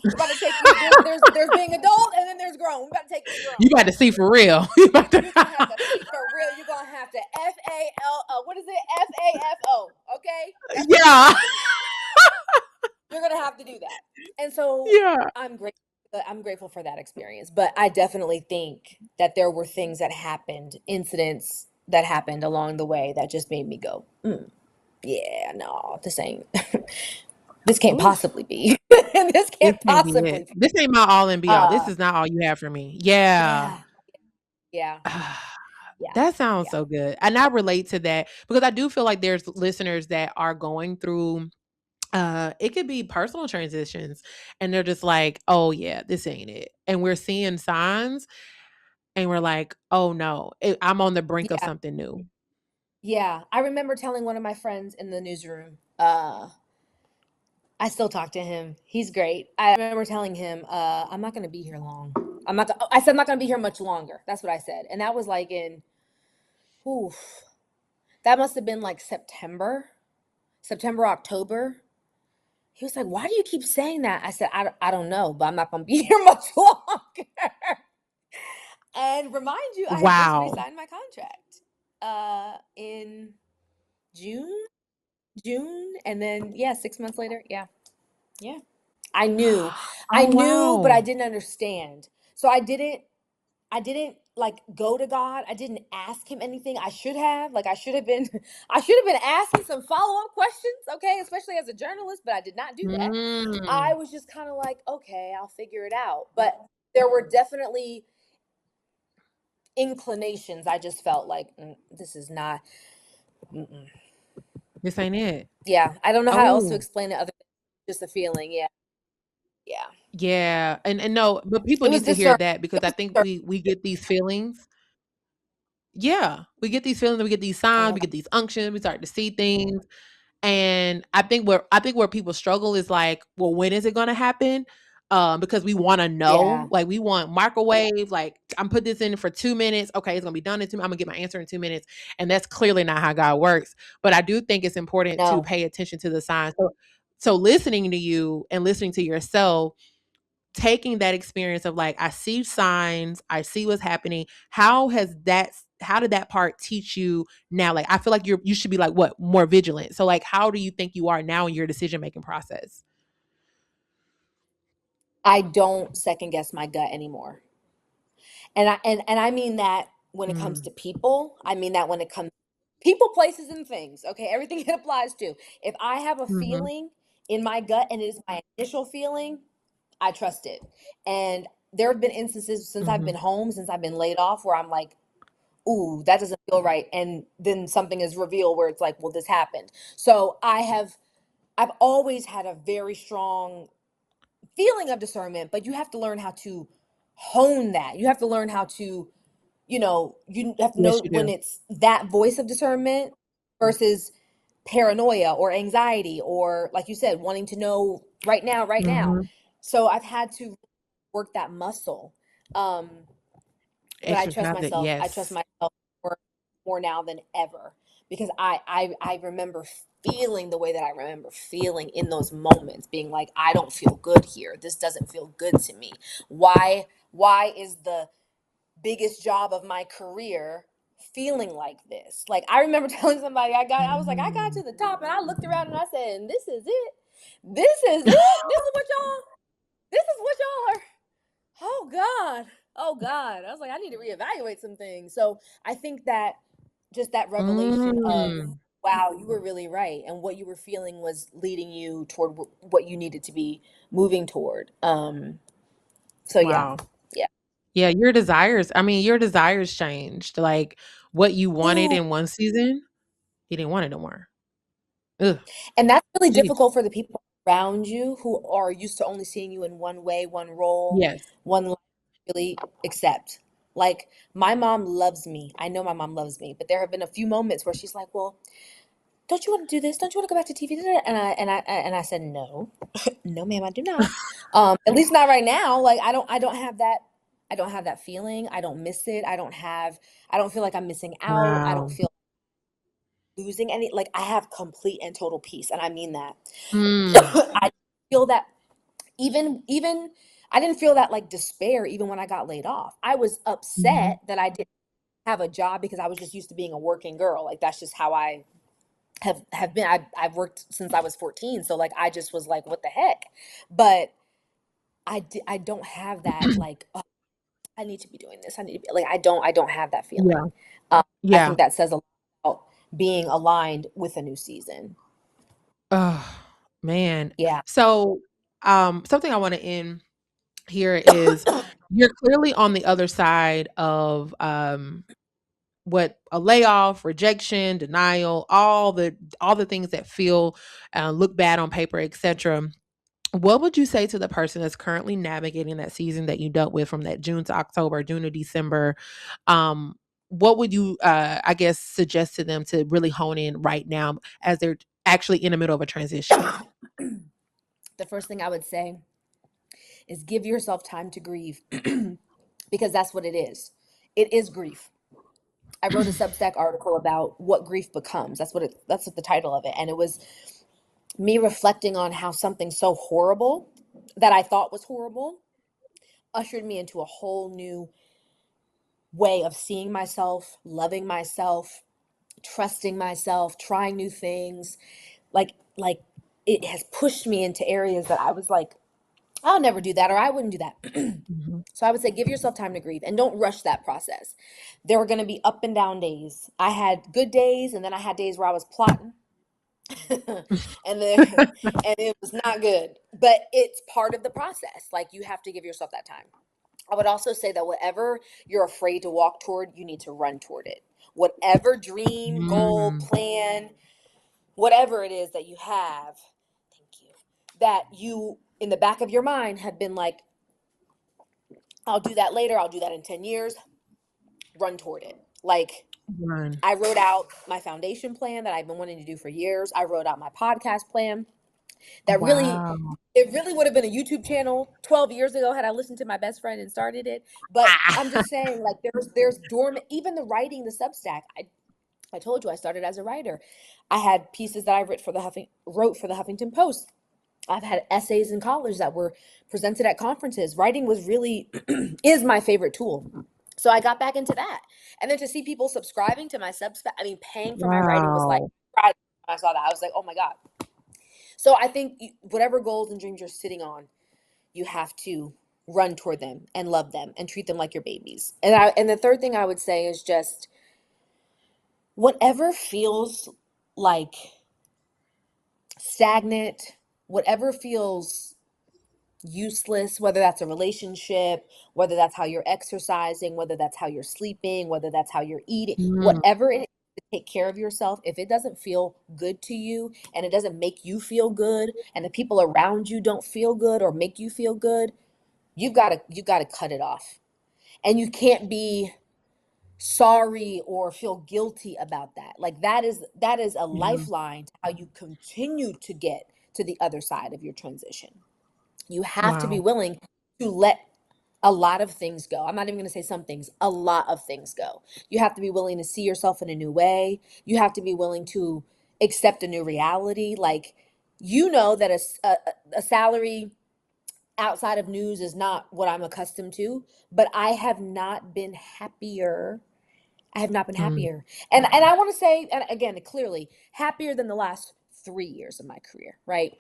We're about to take you, there's being adult, and then there's grown. We're about to take you to You grown. got to see for real. You about to You're gonna have to see for real. You're gonna have to what is it? FAFO. Okay? That's what you're gonna Yeah. have to do. You're gonna have to do that. And so Yeah. I'm grateful. I'm grateful for that experience. But I definitely think that there were things that happened, incidents that happened along the way that just made me go, mm. yeah, no, this ain't. This can't Oof. possibly be. This This can't can't be it. possibly be. This ain't my all and be all. This Uh, is not all you have for me. Yeah. yeah, yeah, yeah, That sounds yeah, so good. And I relate to that because I do feel like there's listeners that are going through it could be personal transitions and they're just like, "Oh yeah, this ain't it." And we're seeing signs and we're like, "Oh no, I'm on the brink of yeah, something new." yeah. I remember telling one of my friends in the newsroom. I still talk to him. He's great. I remember telling him, "I'm not going to be here long. I'm not." I said, "I'm not going to be here much longer." That's what I said, and that was like in, oof, that must have been like September, October. He was like, "Why do you keep saying that?" I said, I don't know, but I'm not going to be here much longer." And remind you, I had just Wow. re-signed my contract in June, and then yeah, 6 months later, yeah, yeah. I knew, Oh but I wow. didn't understand. So I didn't like go to God. I didn't ask him anything. I should have. Like I should have been I should have been asking some follow-up questions, okay, especially as a journalist, but I did not do that. I Mm. was just kind of like, okay, I'll figure it out. But there were definitely inclinations. I just felt like this is not mm-mm. This ain't it. Yeah, I don't know how else to Oh. explain it other than just a feeling. Yeah. Yeah. Yeah. And no, but people It was need to hear discernment. that because It I was think discernment. we get these feelings. Yeah. We get these feelings, we get these signs, Oh, we get these unctions, we start to see things. And I think where people struggle is like, well, when is it gonna happen? Because we wanna know, yeah. like we want microwave, like I'm put this in for 2 minutes. Okay, it's gonna be done in 2 I'm gonna get my answer in 2 minutes. And that's clearly not how God works. But I do think it's important to No. pay attention to the signs. So listening to you and listening to yourself, taking that experience of like, I see signs, I see what's happening. How did that part teach you now? Like, I feel like you should be like what more vigilant. So like, how do you think you are now in your decision making process? I don't second guess my gut anymore. And I mean that when it comes Mm, to people. I mean that when it comes people, places, and things. Okay, everything it applies to. If I have a mm-hmm, feeling in my gut and it is my initial feeling, I trust it. And there have been instances since I've mm-hmm. been home, since I've been laid off, where I'm like, ooh, that doesn't feel right. And then something is revealed where it's like, well, this happened. So I've always had a very strong feeling of discernment, but you have to learn how to hone that. You have to learn how to, you have to Yes, know you when do. it's that voice of discernment versus paranoia or anxiety or, like you said, wanting to know right now, right now. Mm-hmm. So I've had to work that muscle. Um, but I trust Exercise it. myself. I trust Yes. myself more, more now than ever because I remember feeling the way that I remember feeling in those moments, being like, I don't feel good here. This doesn't feel good to me. Why is the biggest job of my career feeling like this? Like I remember telling somebody I was like, I got Mm. to the top and I looked around and I said, and this is it. This is it. This is what y'all are. Oh God. Oh God. I was like, I need to reevaluate some things. So I think that just that revelation of, Mm. wow, you were really right. And what you were feeling was leading you toward what you needed to be moving toward. So yeah. Wow. Yeah. Yeah, your desires changed. Like what you wanted Ooh. in one season, you didn't want it no more. Ugh. And that's really Jeez. difficult for the people around you who are used to only seeing you in one way, one role, Yes. one life, really accept. Like my mom loves me. I know my mom loves me, but there have been a few moments where she's like, "Well, don't you want to do this? Don't you want to go back to TV?" And I said, "No, no, ma'am, I do not. At least not right now. Like I don't have that. I don't have that feeling. I don't miss it. I don't feel like I'm missing out. I don't Wow. feel losing any. Like I have complete and total peace, and I mean that. Mm. I feel that even I didn't feel that like despair even when I got laid off. I was Mhm. upset that I didn't have a job because I was just used to being a working girl. Like that's just how I have been. I've worked since I was 14, so like I just was like, what the heck? But I don't have that like, oh, I need to be doing this. I need to be like, I don't have that Yeah. feeling. I Yeah. think that says a lot about being aligned with a new season. Oh, man. Yeah. So, something I wanna end here is you're clearly on the other side of, what a layoff, rejection, denial, all the things that feel, look bad on paper, etcetera. What would you say to the person that's currently navigating that season that you dealt with from that June to October, June to December? Um, what would you, I guess, suggest to them to really hone in right now as they're actually in the middle of a transition? The first thing I would say is give yourself time to grieve because that's what it is. It is grief. I wrote a Substack article about what grief becomes. That's what the title of it. And it was me reflecting on how something so horrible that I thought was horrible ushered me into a whole new way of seeing myself, loving myself, trusting myself, trying new things. Like it has pushed me into areas that I was like, I'll never do that or I wouldn't do that. Mhm. So I would say give yourself time to grieve and don't rush that process. There were going to be up and down days. I had good days and then I had days where I was plotting. and then and it was not good. But it's part of the process. Like you have to give yourself that time. I would also say that whatever you're afraid to walk toward, you need to run toward it. Whatever dream, goal, Mm, plan, whatever it is that you have, thank you, that you in the back of your mind have been like, I'll do that later, I'll do that in 10 years, run toward it. Like run. I wrote out my foundation plan that I've been wanting to do for years. I wrote out my podcast plan that really Wow. it really would have been a YouTube channel 12 years ago had I listened to my best friend and started it. But I'm Ah. just saying, like there's dormant, even the writing, the Substack. I told you I started as a writer. I had pieces that I wrote for the Huffington Post. I've had essays in college that were presented at conferences. Writing was really is my favorite tool. So I got back into that. And then to see people subscribing to my Substack, I mean, paying for my writing was like, Wow. when I saw that, I was like, oh my God. So I think whatever goals and dreams you're sitting on, you have to run toward them and love them and treat them like your babies. And the third thing I would say is just whatever feels like stagnant, whatever feels useless, whether that's a relationship, whether that's how you're exercising, whether that's how you're sleeping, whether that's how you're eating, Mm, whatever it is to take care of yourself, if it doesn't feel good to you and it doesn't make you feel good and the people around you don't feel good or make you feel good, you got to cut it off. And you can't be sorry or feel guilty about that. Like that is a yeah. lifeline to how you continue to get to the other side of your transition. You have to be Wow. willing to let a lot of things go. I'm not even going to say some things, a lot of things go. You have to be willing to see yourself in a new way. You have to be willing to accept a new reality. Like, you know that a salary outside of news is not what I'm accustomed to, but I have not been happier. I have not been Mm, happier. And I want to say, and again, clearly, happier than the last 3 years of my career, right?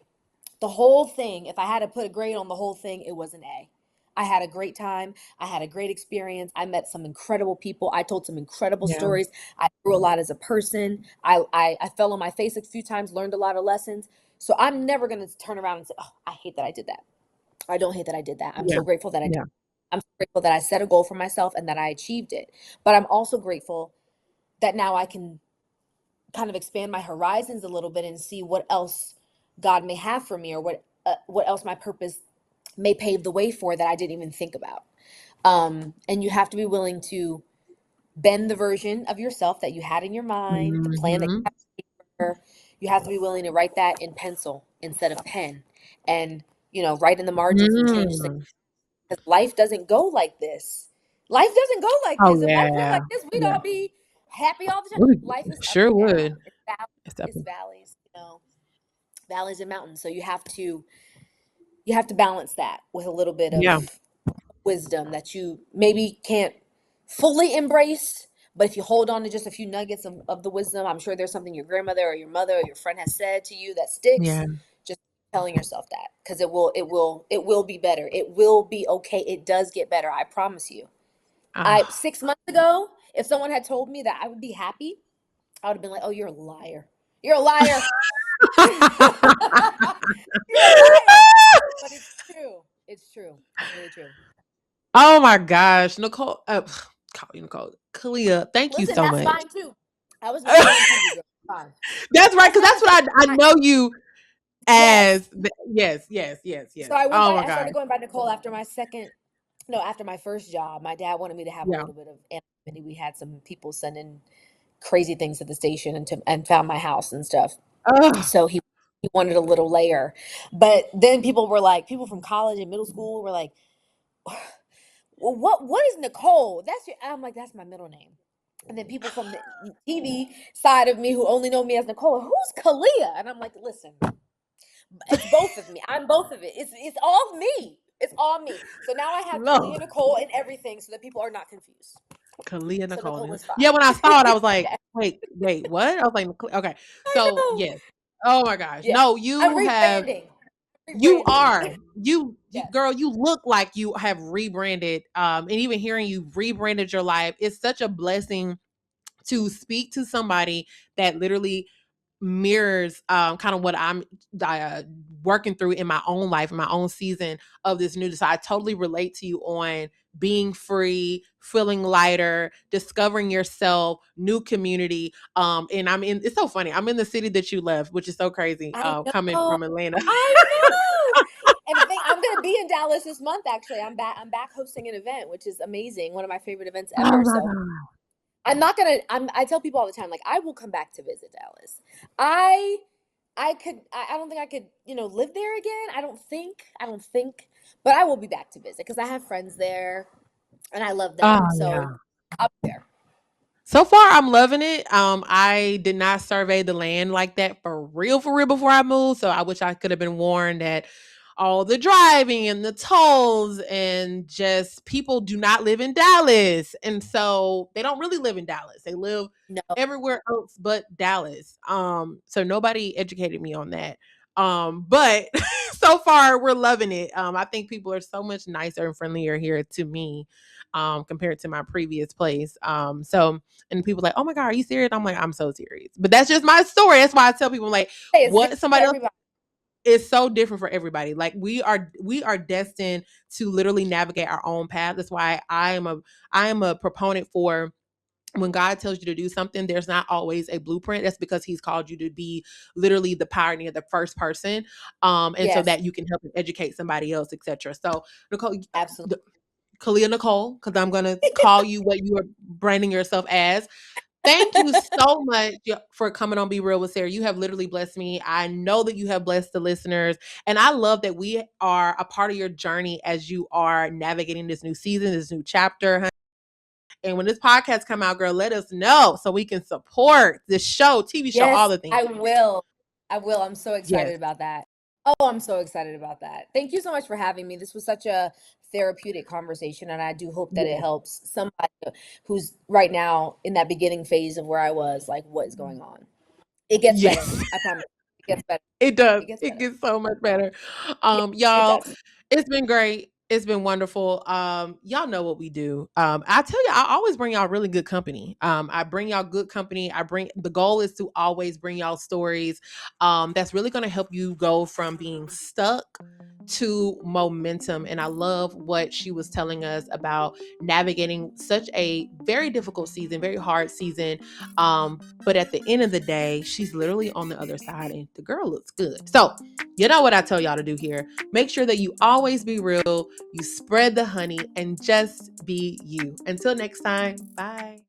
The whole thing, if I had to put a grade on the whole thing, it was an A. I had a great time. I had a great experience. I met some incredible people. I told some incredible yeah. stories. I grew a lot as a person. I fell on my face a few times, learned a lot of lessons. So I'm never going to turn around and say, oh, I hate that I did that. I don't hate that I did that. I'm Yeah. so grateful that I did. Yeah. I'm so grateful that I set a goal for myself and that I achieved it. But I'm also grateful that now I can kind of expand my horizons a little bit and see what else God may have for me or what else my purpose may pave the way for that I didn't even think about. And you have to be willing to bend the version of yourself that you had in your mind, the plan that you Mhm. had on paper. You have to be willing to write that in pencil instead of pen, and write in the margins and change things Mm. because life doesn't go like this. Life doesn't go like Oh, this. If life went yeah. like this, we'd Yeah. all be happy all the time. Would Life is up sure and down. would. It's valleys. It's up It's valleys. Valleys and mountains. So you have to balance that with a little bit yeah. of wisdom that you maybe can't fully embrace. But if you hold on to just a few nuggets of the wisdom, I'm sure there's something your grandmother or your mother or your friend has said to you that sticks. Yeah. Just telling yourself that because it will be better. It will be okay. It does get better. I promise you. I Ah, 6 months ago, if someone had told me that I would be happy I would have been like, "Oh, you're a liar. You're a liar. You're a liar." But it's true. It's true. It's really true. Oh my gosh, Nicole, call you Nicole, Kalia, thank you Listen, so that's much. fine too. I was Nicole on TV, girl. Fine. That's right, That's because that's fine. what I I, know you yes. as. Yes, yes, yes, So yes. I went Oh by. my I gosh, started going by Nicole after my second. No, after my first job. My dad wanted me to have a yeah. little bit of anonymity. We had some people send in crazy things to the station and found my house and stuff. Ugh, So he wanted a little layer. But then people were like, people from college and middle school were like, well, what is Nicole? That's your. I'm like, that's my middle name. And then people from the TV side of me who only know me as Nicole, who's Kalia? And I'm like, listen, it's both of me. I'm both of it. It's all me. It's all me. So now I have no, Kalia Nicole and everything, so that people are not confused. Kalia So Nicole. Nicole is Yeah, fine. when I saw it, I was like, Yeah, wait, what? I was like, okay. I So know. yes. Oh my gosh. Yeah, No, I'm you have. rebranding. You Rebranding. are. You Yes, girl, you look like you have rebranded. And even hearing you rebranded your life, it's such a blessing to speak to somebody that literally mirrors kind of what I'm uh, working through in my own life, in my own season of this new. So I totally relate to you on being free, feeling lighter, discovering yourself, new community. And I'm in. It's so funny. I'm in the city that you left, which is so crazy. I Coming know. from Atlanta. I know. And the thing, I'm gonna be in Dallas this month. Actually, I'm back. I'm back hosting an event, which is amazing. One of my favorite events Oh ever. my So god. I'm not gonna. I tell people all the time, like I will come back to visit Dallas. I I could. I don't think I could. Live there again. I don't think. I don't think. But I will be back to visit because I have friends there, and I love Oh them. So yeah. I'll be there. So far, I'm loving it. I did not survey the land like that for real before I moved. So I wish I could have been warned that all the driving and the tolls and just people do not live in Dallas. And so they don't really live in Dallas. They live No, everywhere else but Dallas. So nobody educated me on that. But so far we're loving it. I think people are so much nicer and friendlier here to me compared to my previous place. So and people like, oh my God, are you serious? I'm like, I'm so serious. But that's just my story. That's why I tell people like it's what different for somebody else everybody. is so different for everybody. Like we are destined to literally navigate our own path. That's why I am a proponent for when God tells you to do something, there's not always a blueprint. That's because He's called you to be literally the pioneer, the first person, and so Yes, that you can help and educate somebody else, etc. So, Nicole, absolutely. Kalia Nicole, because I'm gonna call you what you are branding yourself as. Thank you so much for coming on Be Real with Sarah. You have literally blessed me. I know that you have blessed the listeners. And I love that we are a part of your journey as you are navigating this new season, this new chapter. And when this podcast come out, girl, let us know so we can support this show, TV show, all Yes, the things. I will. I will. I'm so Yes. excited about that. Oh, I'm so excited about that. Thank you so much for having me. This was such a therapeutic conversation, and I do hope that it Yes. helps somebody who's right now in that beginning phase of where I was, like, what is going on? It gets better. Yes. I promise. It gets better. It does. It gets It better. gets so much better. Yeah, it Y'all, does. it's been great. It's been wonderful. Y'all know what we do. I tell you, I always bring y'all really good company. I bring y'all good company. The goal is to always bring y'all stories that's really gonna help you go from being stuck to momentum. And I love what she was telling us about navigating such a very difficult season, very hard season. But at the end of the day, she's literally on the other side and the girl looks good. So, you know what I tell y'all to do here. Make sure that you always be real, you spread the honey, and just be you. Until next time, bye.